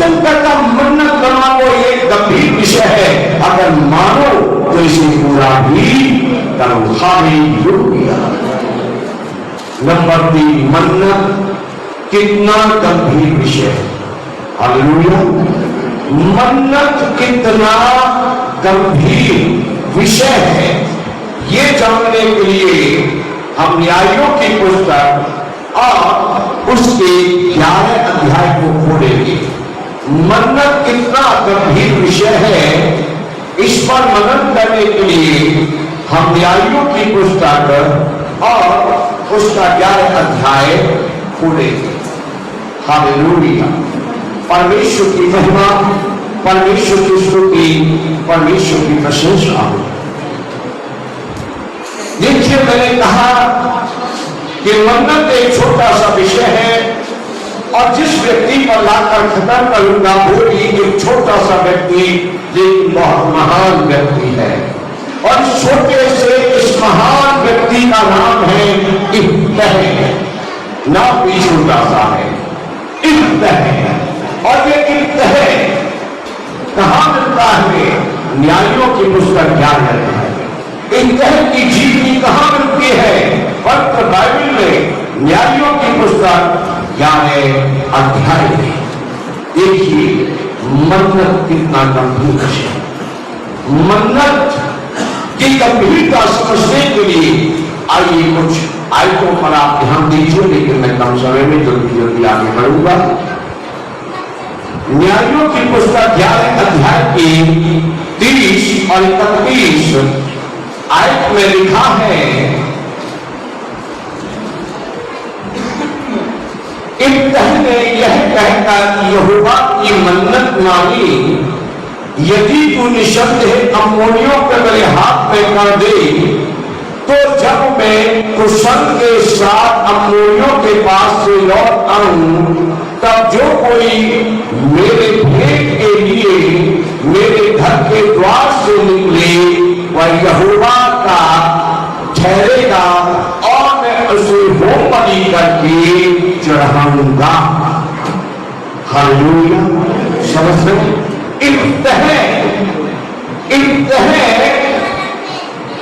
वचन कहता मन्नत मानो ये गंभीर विषय है, अगर मानो तो इसे पूरा भी करो। हालेलुया। नंबर 3, मन्नत कितना गंभीर विषय है। हालेलुया। मन्नत कितना गंभीर विषय है, ये जानने के लिए हम न्यायों की पुस्तक और उसके 11 अध्याय को खोलेंगे। मन्नत कितना गंभीर विषय है, इस पर मनन करने के लिए हम न्यायों की पुस्तक और उसका 11 अध्याय खोलेंगे। हालेलुया। परमेश्वर की महिमा, परमेश्वर की स्तुति, परमेश्वर की प्रशंसा हो। देखिए, मैंने कहा कि मन्नत एक छोटा सा विषय है और जिस व्यक्ति पर लाकर खत्म करूंगा वो भी एक छोटा सा व्यक्ति, लेकिन बहुत महान व्यक्ति है। और इस छोटे से इस महान व्यक्ति का नाम है इब्तह। नाम भी छोटा सा है, इब्तह। और ये इब्तह कहां मिलता है? न्यायों की पुस्तक 11 अध्याय। इब्तह की जीवनी कहां मिलती है? पवित्र बाइबल में न्यायों की पुस्तक 11 अध्याय में। देखिए मन्नत कितना गंभीर विषय है। मन्नत की गंभीरता समझने के लिए आइए कुछ आयतों पर आप ध्यान दीजिए, लेकिन मैं कम समय में जल्दी जल्दी आगे बढ़ूंगा। न्यायों की पुस्तक 11 अध्याय की 30 और 31 आयत में लिखा है, इब्तह ने यह कहकर यहोवा की मन्नत मांगी, यदि तू निःसंदेह अम्मोनियों के मेरे हाथ में कर दे, तो जब मैं कुशल के साथ अम्मोनियों के पास से लौट आऊं, तब जो कोई मेरे भेंट के लिए मेरे घर के द्वार से निकले वह यहोवा का ठहरेगा और मैं उसे होम बलि करके चढ़ाऊंगा। हालेलुया। समझ रहे? इब्तह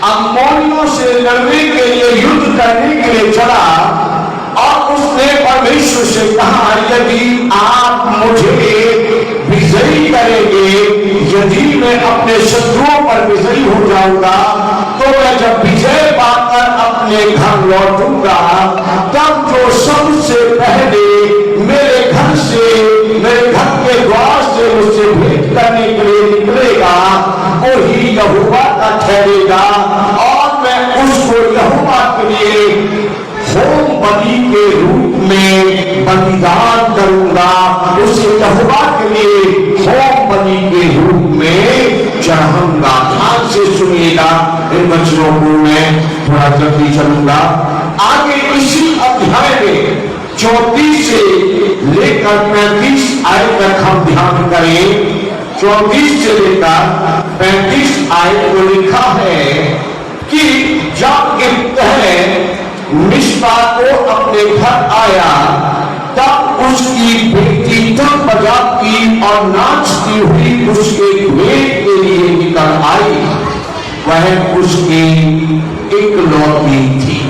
अम्मोनियों से लड़ने के लिए, युद्ध करने के लिए चला और उसने परमेश्वर से कहा, यदि आप मुझे विजयी करेंगे, यदि मैं अपने शत्रुओं पर विजयी हो जाऊंगा, तो मैं जब विजय पाकर अपने घर लौटूंगा, तब जो सबसे पहले मेरे घर के द्वार से मुझसे भेंट करने के लिए निकलेगा वही यहोवा का ठहरेगा और मैं उसको यहोवा के लिए होम बलि के रूप में बलिदान करूंगा, उसे यहोवा के लिए होम बलि के रूप में चढ़ाऊंगा। ध्यान से सुनिएगा, इन वचनों को मैं थोड़ा जल्दी चलूंगा। आगे इसी अध्याय में 34 से लेकर 35 आयत तक हम ध्यान करें। 34 से लेकर 35 आयत को लिखा है कि जब इब्तह मिस्पा को अपने घर आया, तब उसकी बेटी तब बजाती और नाचती हुई उसके भेंट के लिए निकल आई। वह उसकी इकलौती थी,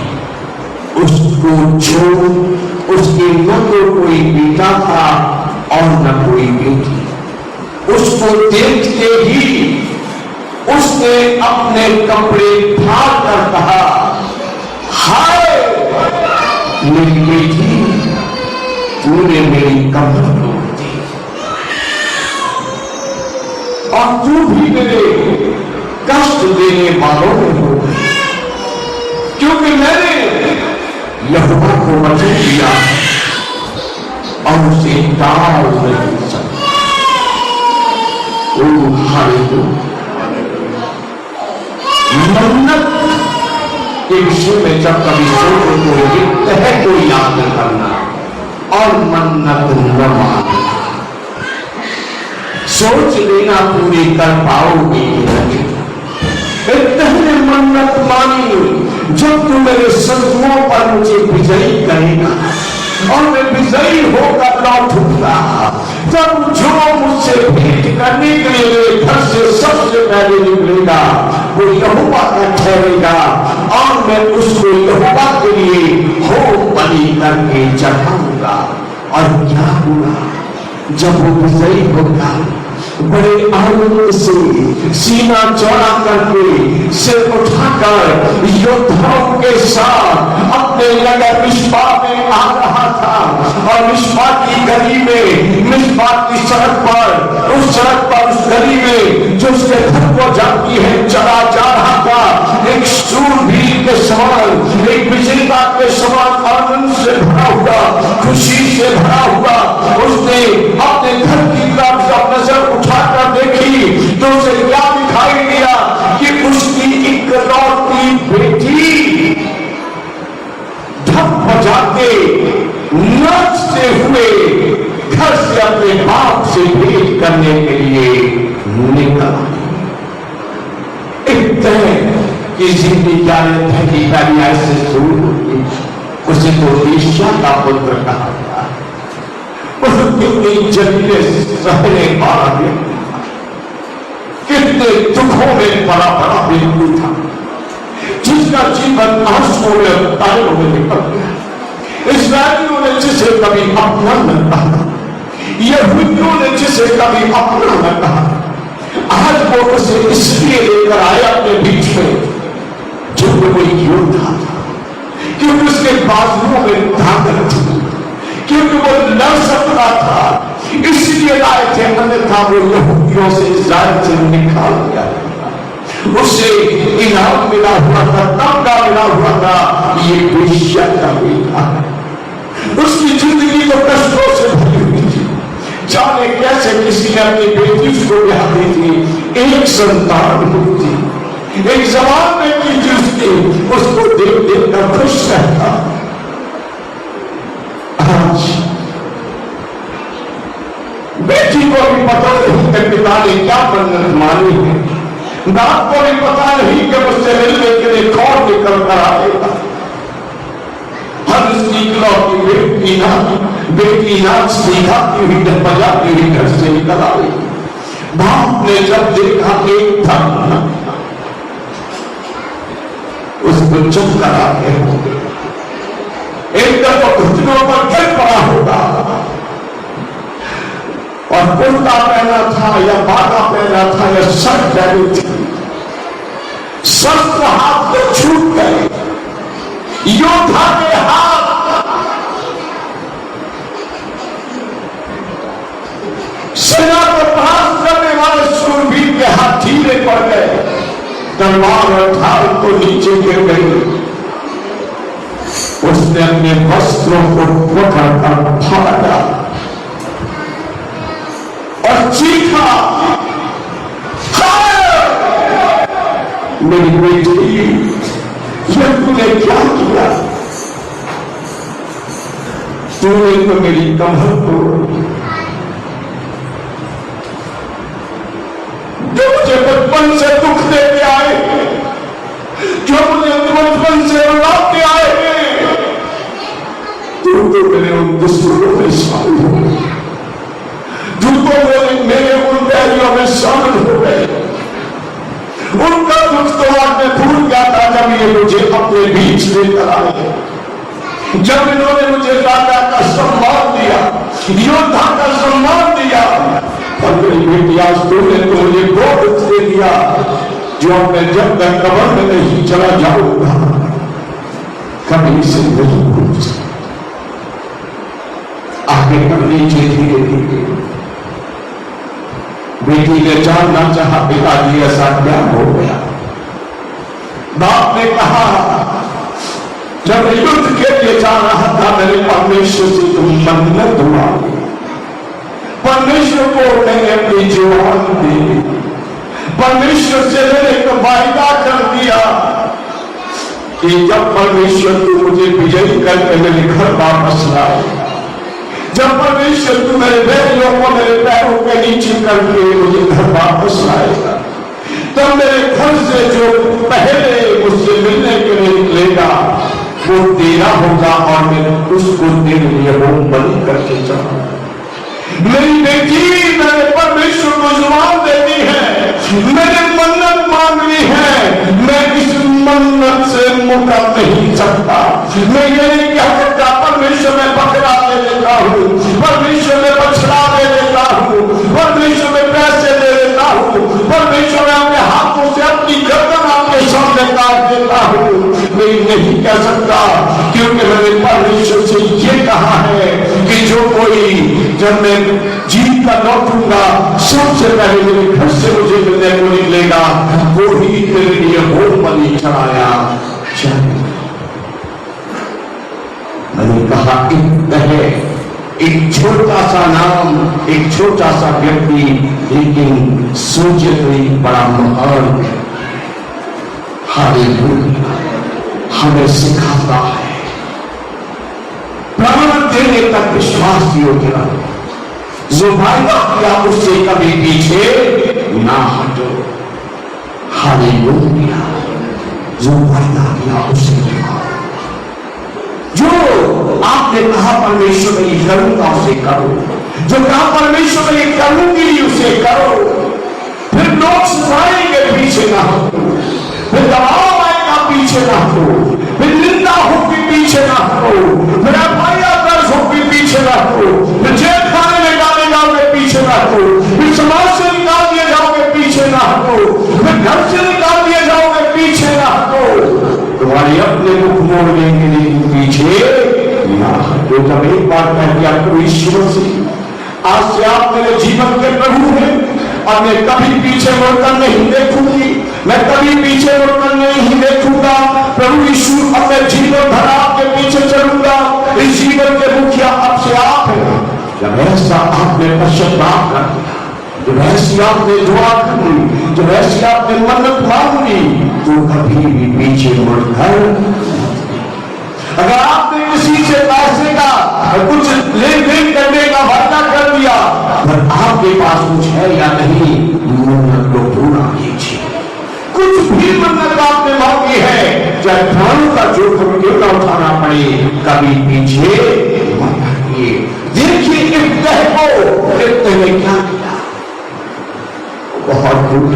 उसको छोड़ उसके न तो कोई बेटा था और न कोई बेटी। उसको देखते ही उसने अपने कपड़े फाड़ कर कहा, हाय मेरी बेटी, तूने मेरी कमर तोड़ दी और तू भी मेरे कष्ट देने वालों में हो गई, क्योंकि मैंने यहोवा को वचन दिया और उसे टाल नहीं सकता। मन्नत के विषय में जब कभी सोचो तो इब्तह को याद करना और मन्नत न मानना। सोच लेना पूरी कर पाओगे नहीं। इब्तह ने मन्नत मानी, जब तू मेरे शत्रुओं पर मुझे विजयी करेगा और मैं विजयी होकर लौटूंगा, तब जो मुझसे भेंट करने के लिए मेरे घर से सबसे पहले निकलेगा वो यहोवा का ठहरेगा और मैं उसको यहोवा के लिए होम बलि करके चढ़ाऊंगा। और क्या हुआ जब वो विजयी होगा, बड़े आनंद से सीना चौड़ा करके सिर उठाकर योद्धाओं के साथ अपने नगर मिस्पा में आ रहा था। और मिस्पा की गली में, मिस्पा की सड़क पर, उस सड़क पर, उस गली में जो उसके घर को जाती है, चला जा रहा था एक शूरवीर के समान, एक विजेता के समान, आनंद से भरा हुआ, खुशी से भरा हुआ। उसने अपने घर की तरफ जब नजर उठाकर देखी तो उसे क्या दिखाई दिया कि उसकी इकलौती बेटी ढप बजाते नाचते हुए घर से अपने बाप से भेंट करने के लिए निकला। इतने की जिंदगी क्या है कि पहली ऐसे शुरू होती, उसे तो ईर्ष्या का पुत्र कहा गया। कितनी जलीले सहने वाला व्यक्ति, कितने दुखों में बड़ा बड़ा व्यक्ति था, जिसका जीवन आंसुओं में तारों में निकल गया। इस्राएलियों ने जिसे कभी अपना न कहा, यहूदियों ने जिसे कभी अपना न कहा, आज वो उसे इसलिए लेकर आए अपने बीच में जो कोई योद्धा था, क्योंकि उसके बाजुओं में ताकत थी, क्योंकि वो लड़ सकता था, इसलिए लाए थे। अन्यथा वो यहूदियों से इस्राएल से निकाल दिया। उसे इनाम मिला हुआ था, तमगा मिला हुआ था, ये बेश्या का बेटा। उसकी जिंदगी तो कष्टों से भरी हुई थी। जाने कैसे किसी ने अपनी बेटी उसको ब्याह दी थी, एक संतान हुई थी, एक जवान बेटी थी उसकी, उसको देख देख कर खुश रहता। आज बेटी को भी पता नहीं कि पिता ने क्या मन्नत मानी है, बाप को भी पता नहीं कि मुझसे मिलने के लिए कौन निकल कर आएगा। हर बेटी नाच सिखाती हुई, बजाती हुई घर से निकल आई। बाप ने जब देखा एक धन उसको चुप करा के एक तरफ घुटनों पर गिर पड़ा होगा और कुर्ता पहना था या बागा पहना था या शर्ट पहनी थी, शस्त्र हाथ से छूट गए। योद्धा के हाथ सेना को परास्त करने वाले शूरवीर के हाथ ढीले पड़ गए, तलवार और ढाल को नीचे गिर गई। उसने अपने वस्त्रों को पकड़कर फाड़ा और चीखा, मेरी बेटी, यह तूने क्या किया? तूने तो मेरी कमर तोड़, जो मुझे बचपन से दुख देते आए, जो मुझे बचपन से रुलाते आए, तू तो मेरे उन दुश्मनों में शामिल हो गए, तू तो मेरे उन बैरियों में शामिल हो गए। उनका दुख तो आज मैं भूल गया था जब ये मुझे अपने बीच लेकर आए, जब इन्होंने मुझे राजा का सम्मान दिया, योद्धा का सम्मान दिया। और मेरी बेटी, आज तूने तो मुझे बहुत दे दिया जो मैं जब तक कब्र में नहीं चला जाऊंगा कभी से नहीं भूल सकता। आगे बढ़ लीजिए धीरे धीरे। बेटी ने जानना चाहा, पिताजी ऐसा क्या हो गया? बाप ने कहा, जब युद्ध के लिए जा रहा था मेरे परमेश्वर से तुम मन्नत मांगी, परमेश्वर को मैंने अपनी जुबान दी, परमेश्वर से मैंने एक वायदा कर दिया कि जब परमेश्वर तू मुझे विजयी करके मेरे घर वापस लाए, जब परमेश्वर तू मेरे बैरियों को मेरे पैरों के नीचे करके मुझे घर वापस लाएगा, तब मेरे घर से जो पहले मुझसे मिलने के लिए निकलेगा वो तेरा होगा और मैं उसको तेरे लिए होम बलि करके जाऊंगा। मेरी बेटी मैंने परमेश्वर को जुबान देनी है, मैंने मन्नत मांगनी है, मैं इस मन्नत से मुकर नहीं सकता। मैं ये नहीं कह सकता परमेश्वर में बकरा दे देता हूँ, परमेश्वर में बछड़ा दे देता हूँ, परमेश्वर में पैसे दे देता हूँ, परमेश्वर में अपने हाथों से अपनी गर्दन आपके सामने काट देता हूँ। मैं नहीं कह सकता, क्योंकि मैंने परमेश्वर से ये कहा है कि जो कोई जब मैं जीत का लौटूंगा सबसे पहले मेरे घर से मुझे मिलने को निकलेगा, वो ही तेरे लिए होम बलि चढ़ाया। मैंने कहा एक छोटा सा नाम, एक छोटा सा व्यक्ति, लेकिन सोचे तो एक बड़ा महान हालेलुया हमें सिखाता है प्राण देने तक विश्वास योग्य रहो। जो वायदा किया उससे कभी पीछे ना हटो। हालेलुया। जो वायदा किया उससे जो आपने कहा परमेश्वर में ये करूंगा उसे करो, जो कहा परमेश्वर में ये करूंगी उसे करो। फिर लोग सुनाएंगे पीछे ना हो, फिर दबाव आएगा पीछे ना हो, फिर निंदा होगी पीछे ना हो, फिर एफआईआर दर्ज होगी पीछे ना हो, फिर जेल खाने में डाले जाओगे पीछे ना हो, फिर समाज से निकाल दिए जाओगे पीछे ना हो, फिर घर से निकाल दिए जाओगे पीछे ना हो। तुम्हारे अपने मुख मोड़ लेंगे लेकिन पीछे ना हटो। जब एक बार कह दिया प्रभु ईश्वर से आज से आप मेरे जीवन के प्रभु हैं और मैं कभी पीछे मुड़कर नहीं देखूंगी, मैं कभी पीछे मुड़कर नहीं देखूंगा। प्रभु यीशु अपने जीवन भर आपके पीछे चलूंगा। इस जीवन के मुखिया अब से आप हैं। जब ऐसा आपने पश्चाताप कर दिया, जब ऐसी आपने दुआ करनी, जब ऐसी आपने मन्नत मांगी, तो कभी भी पीछे मुड़कर अगर आपने किसी से पैसे का कुछ लेन देन करने का वादा कर दिया, अगर आपके पास कुछ है या नहीं, मन्नत को पूरा कीजिए। कुछ भी मन्नत आपने मांगी है, चाहे प्राणों का जोखिम क्यों न उठाना पड़े, कभी पीछे मत हटिए। देखिए इब्तह को इब्तह ने क्या किया, बहुत दुख।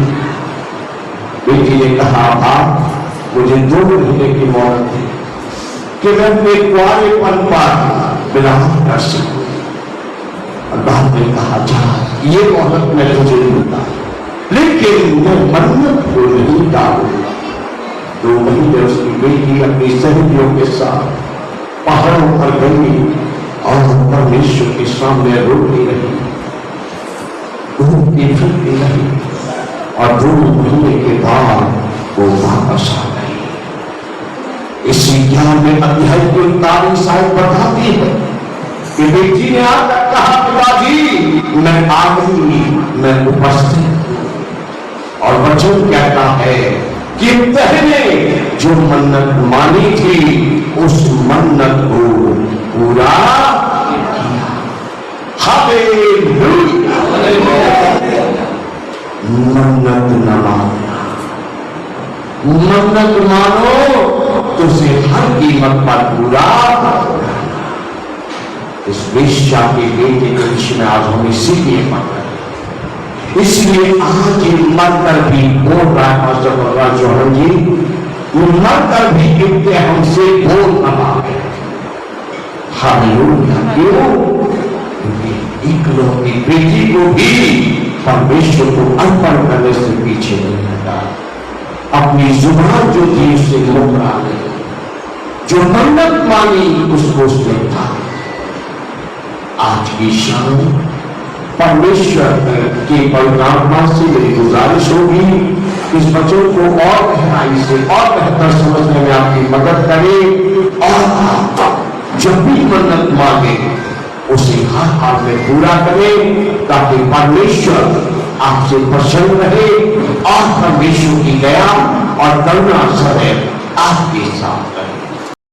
बेटी ने कहा बाप मुझे 2 महीने की मोहलत है कि मैं अपने कुआरेपन पर विलाप कर सकूं। बाप ने कहा जा ये मोहलत मैं तुझे दूंगा, लेकिन मैं मन्नत को नहीं डालूंगा। 2 महीने उसकी बेटी अपनी सहेलियों के साथ पहाड़ों पर गई और परमेश्वर के सामने रोती रही, घूमती फिरती रही और 2 महीने के बाद वो वापस आ गई। इसी ज्ञान में अध्याय 39 आयत बताती है कि बेटी ने आकर कहा पिताजी मैं आ गई, मैं उपस्थित हूं। और वचन कहता है कि पहले जो मन्नत मानी थी उस मन्नत को पूरा किया। हालेलुया। मन्नत न मानना, मन्नत मानो तो उसे हर कीमत पर पूरा। इस वेश्या के बेटे के विषय में आज हम इसीलिए पढ़ रहे हैं, इसलिए आज ये मरकर भी बोल रहा है मास्टर भगवान चौहान जी, वो मरकर भी इतने हमसे बोल न पाए। हालेलुया। क्यों? इकलौती बेटी को भी परमेश्वर को अर्पण करने से पीछे नहीं हटा। अपनी जुबान जो थी उससे मुकरा गई, जो मन्नत मांगी उसको उसने था। आज की शाम परमेश्वर के पवित्रात्मा से मेरी गुजारिश होगी इस वचन को और गहराई से और बेहतर समझने में आपकी मदद करें और जब भी मन्नत मांगे उसे हर हाल में पूरा करें, ताकि परमेश्वर आपसे प्रसन्न रहे और परमेश्वर की दया और करुणा सदैव आपके साथ